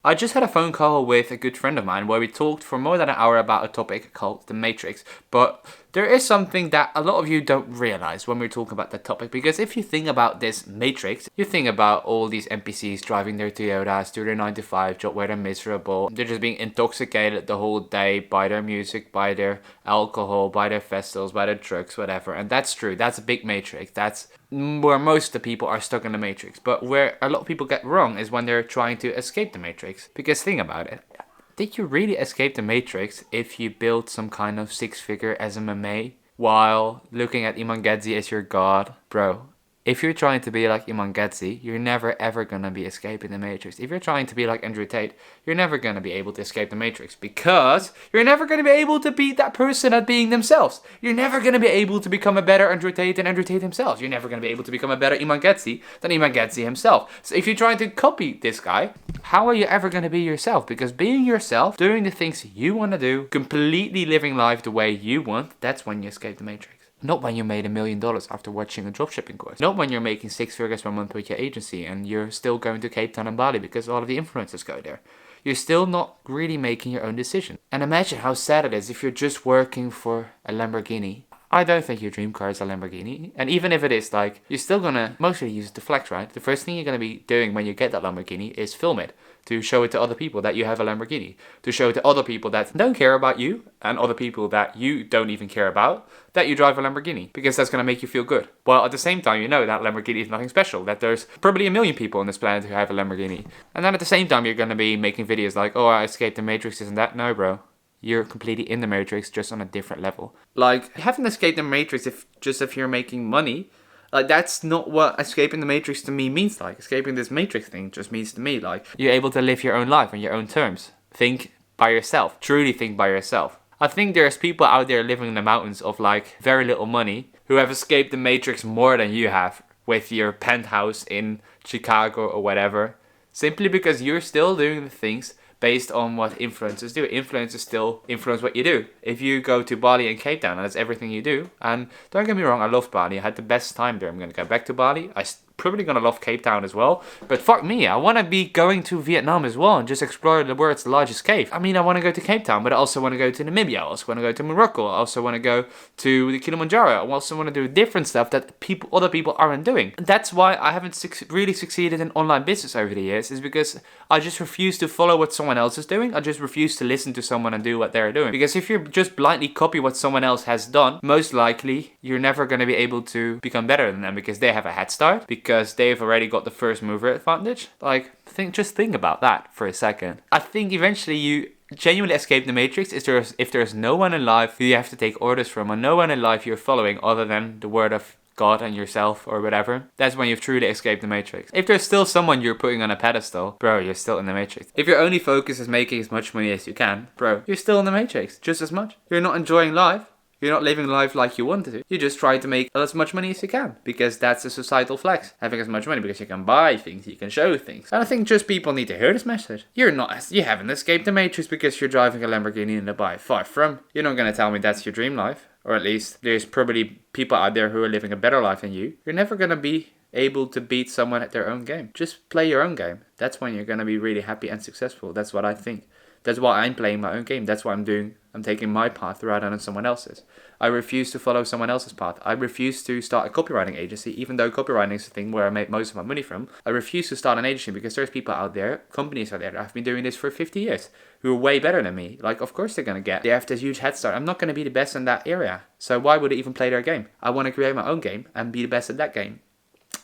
I just had a phone call with a good friend of mine where we talked for more than an hour about a topic called the Matrix. But there is something that a lot of you don't realize when we're talking about that topic. Because if you think about this Matrix, you think about all these NPCs driving their Toyotas to their 9 to 5 job where they're miserable. They're just being intoxicated the whole day by their music, by their alcohol, by their festivals, by their drugs, whatever. And that's true. That's a big Matrix. That's where most of the people are stuck in the Matrix. But where a lot of people get wrong is when they're trying to escape the Matrix. Because think about it. Did you really escape the Matrix if you built some kind of six-figure SMMA while looking at Iman Gadzhi as your god? Bro, if you're trying to be like Iman Gadzhi, you're never ever gonna be escaping the Matrix. If you're trying to be like Andrew Tate, you're never gonna be able to escape the Matrix because you're never gonna be able to beat that person at being themselves. You're never gonna be able to become a better Andrew Tate than Andrew Tate himself. You're never gonna be able to become a better Iman Gadzhi than Iman Gadzhi himself. So if you're trying to copy this guy, how are you ever gonna be yourself? Because being yourself, doing the things you wanna do, completely living life the way you want, that's when you escape the Matrix. Not when you made $1 million after watching a dropshipping course. Not when you're making 6 figures per month with your agency and you're still going to Cape Town and Bali because all of the influencers go there. You're still not really making your own decision. And imagine how sad it is if you're just working for a Lamborghini. I don't think your dream car is a Lamborghini. And even if it is, like, you're still gonna mostly use it to flex, right? The first thing you're gonna be doing when you get that Lamborghini is film it. To show it to other people that you have a Lamborghini. To show it to other people that don't care about you and other people that you don't even care about that you drive a Lamborghini. Because that's gonna make you feel good. While at the same time, you know that Lamborghini is nothing special. That there's probably 1 million people on this planet who have a Lamborghini. And then at the same time, you're gonna be making videos like, oh, I escaped the Matrix, isn't that? No, bro. You're completely in the Matrix, just on a different level. Like, you haven't escaped the Matrix if you're making money. Like, that's not what escaping the Matrix to me means. Like, escaping this Matrix thing just means to me, like, you're able to live your own life on your own terms. Think by yourself. Truly think by yourself. I think there's people out there living in the mountains of, like, very little money who have escaped the Matrix more than you have with your penthouse in Chicago or whatever. Simply because you're still doing the things based on what influencers do. Influencers still influence what you do. If you go to Bali and Cape Town, and that's everything you do, and don't get me wrong, I loved Bali. I had the best time there. I'm going to go back to Bali. Probably going to love Cape Town as well. But fuck me, I want to be going to Vietnam as well and just explore the world's largest cave. I mean, I want to go to Cape Town, but I also want to go to Namibia. I also want to go to Morocco. I also want to go to the Kilimanjaro. I also want to do different stuff that other people aren't doing. And that's why I haven't really succeeded in online business over the years, is because I just refuse to follow what someone else is doing. I just refuse to listen to someone and do what they're doing. Because if you just blindly copy what someone else has done, most likely you're never going to be able to become better than them because they have a head start. Because they've already got the first mover advantage. Like, just think about that for a second. I think eventually you genuinely escape the Matrix if there's no one in life who you have to take orders from, or no one in life you're following other than the word of God and yourself or whatever. That's when you've truly escaped the Matrix. If there's still someone you're putting on a pedestal, bro, you're still in the Matrix. If your only focus is making as much money as you can, bro, you're still in the Matrix just as much. You're not enjoying life. You're not living life like you wanted to. You just try to make as much money as you can. Because that's a societal flex. Having as much money because you can buy things, you can show things. And I think just people need to hear this message. You haven't escaped the Matrix because you're driving a Lamborghini in Dubai. Far from. You're not going to tell me that's your dream life. Or at least there's probably people out there who are living a better life than you. You're never going to be able to beat someone at their own game. Just play your own game. That's when you're going to be really happy and successful. That's what I think. That's why I'm playing my own game. That's what I'm doing. I'm taking my path rather than someone else's. I refuse to follow someone else's path. I refuse to start a copywriting agency, even though copywriting is the thing where I make most of my money from. I refuse to start an agency because there's people out there, companies out there that have been doing this for 50 years, who are way better than me. Like, of course they have this huge head start. I'm not going to be the best in that area. So why would I even play their game? I want to create my own game and be the best at that game.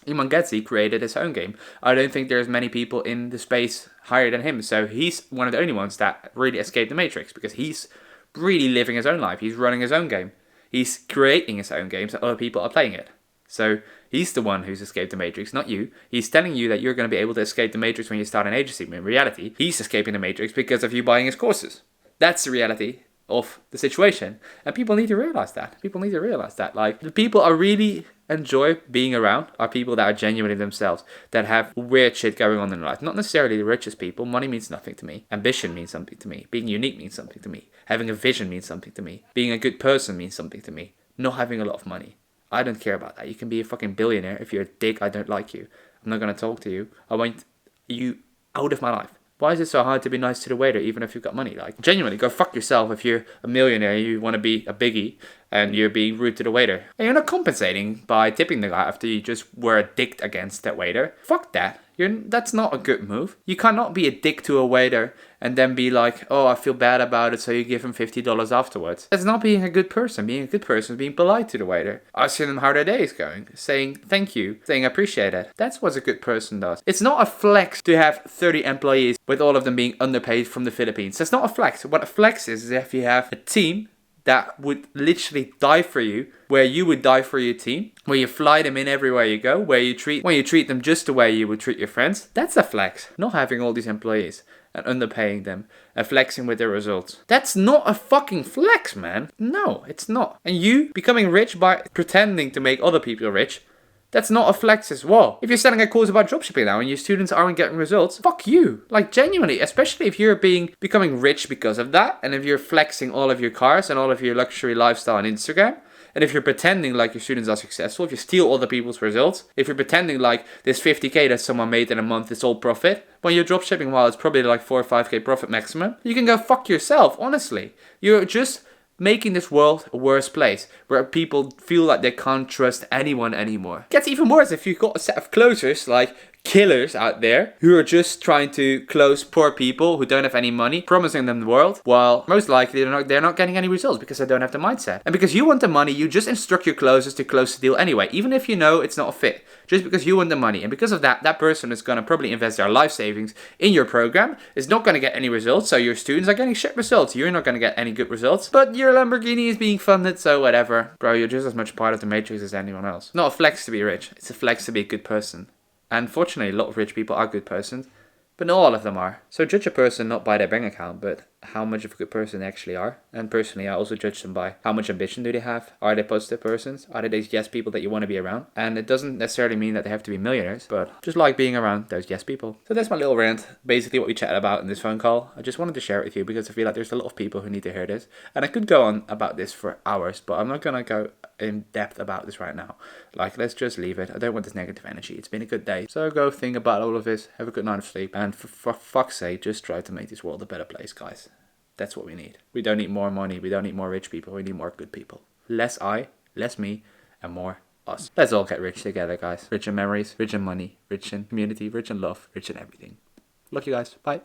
Iman Gadzhi created his own game. I don't think there's many people in the space higher than him. So he's one of the only ones that really escaped the Matrix because he's really living his own life. He's running his own game. He's creating his own game so other people are playing it. So he's the one who's escaped the Matrix, not you. He's telling you that you're going to be able to escape the Matrix when you start an agency. But in reality, he's escaping the Matrix because of you buying his courses. That's the reality of the situation. And people need to realize that. Like, the people I really enjoy being around are people that are genuinely themselves, that have weird shit going on in their life. Not necessarily the richest people. Money means nothing to me. Ambition means something to me. Being unique means something to me. Having a vision means something to me. Being a good person means something to me. Not having a lot of money. I don't care about that. You can be a fucking billionaire. If you're a dick, I don't like you. I'm not going to talk to you. I want you out of my life. Why is it so hard to be nice to the waiter even if you've got money? Like, genuinely, go fuck yourself if you're a millionaire, you want to be a biggie, and you're being rude to the waiter. And you're not compensating by tipping the guy after you just were a dick against that waiter. Fuck that. That's not a good move. You cannot be a dick to a waiter and then be like, oh, I feel bad about it, so you give him $50 afterwards. That's not being a good person. Being a good person is being polite to the waiter, asking them how their day is going, saying thank you, saying I appreciate it. That's what a good person does. It's not a flex to have 30 employees with all of them being underpaid from the Philippines. That's not a flex. What a flex is if you have a team that would literally die for you, where you would die for your team, where you fly them in everywhere you go, when you treat them just the way you would treat your friends. That's a flex. Not having all these employees and underpaying them and flexing with their results. That's not a fucking flex, man. No, it's not. And you becoming rich by pretending to make other people rich, that's not a flex as well. If you're selling a course about dropshipping now and your students aren't getting results, fuck you. Like, genuinely, especially if you're becoming rich because of that, and if you're flexing all of your cars and all of your luxury lifestyle on Instagram, and if you're pretending like your students are successful, if you steal other people's results, if you're pretending like this 50k that someone made in a month is all profit, when you're dropshipping, well, it's probably like 4 or 5k profit maximum, you can go fuck yourself, honestly. You're just making this world a worse place, where people feel like they can't trust anyone anymore. It gets even worse if you've got a set of closers like killers out there who are just trying to close poor people who don't have any money, promising them the world, while most likely they're not getting any results because they don't have the mindset. And because you want the money, you just instruct your closers to close the deal anyway, even if you know it's not a fit. Just because you want the money. And because of that, that person is going to probably invest their life savings in your program, is not going to get any results, so your students are getting shit results. You're not going to get any good results, but your Lamborghini is being funded, so whatever. Bro, you're just as much part of the matrix as anyone else. Not a flex to be rich, it's a flex to be a good person. And fortunately, a lot of rich people are good persons, but not all of them are. So judge a person not by their bank account, but how much of a good person they actually are. And personally, I also judge them by how much ambition do they have. Are they positive persons? Are they those yes people that you want to be around? And it doesn't necessarily mean that they have to be millionaires, but just like being around those yes people. So that's my little rant. Basically what we chatted about in this phone call. I just wanted to share it with you because I feel like there's a lot of people who need to hear this. And I could go on about this for hours, but I'm not going to go in depth about this right now. Like, let's just leave it. I don't want this negative energy. It's been a good day. So go think about all of this. Have a good night of sleep. And for fuck's sake, just try to make this world a better place, guys. That's what we need. We don't need more money. We don't need more rich people. We need more good people. Less I, less me, and more us. Let's all get rich together, guys. Rich in memories, rich in money, rich in community, rich in love, rich in everything. Love you guys. Bye.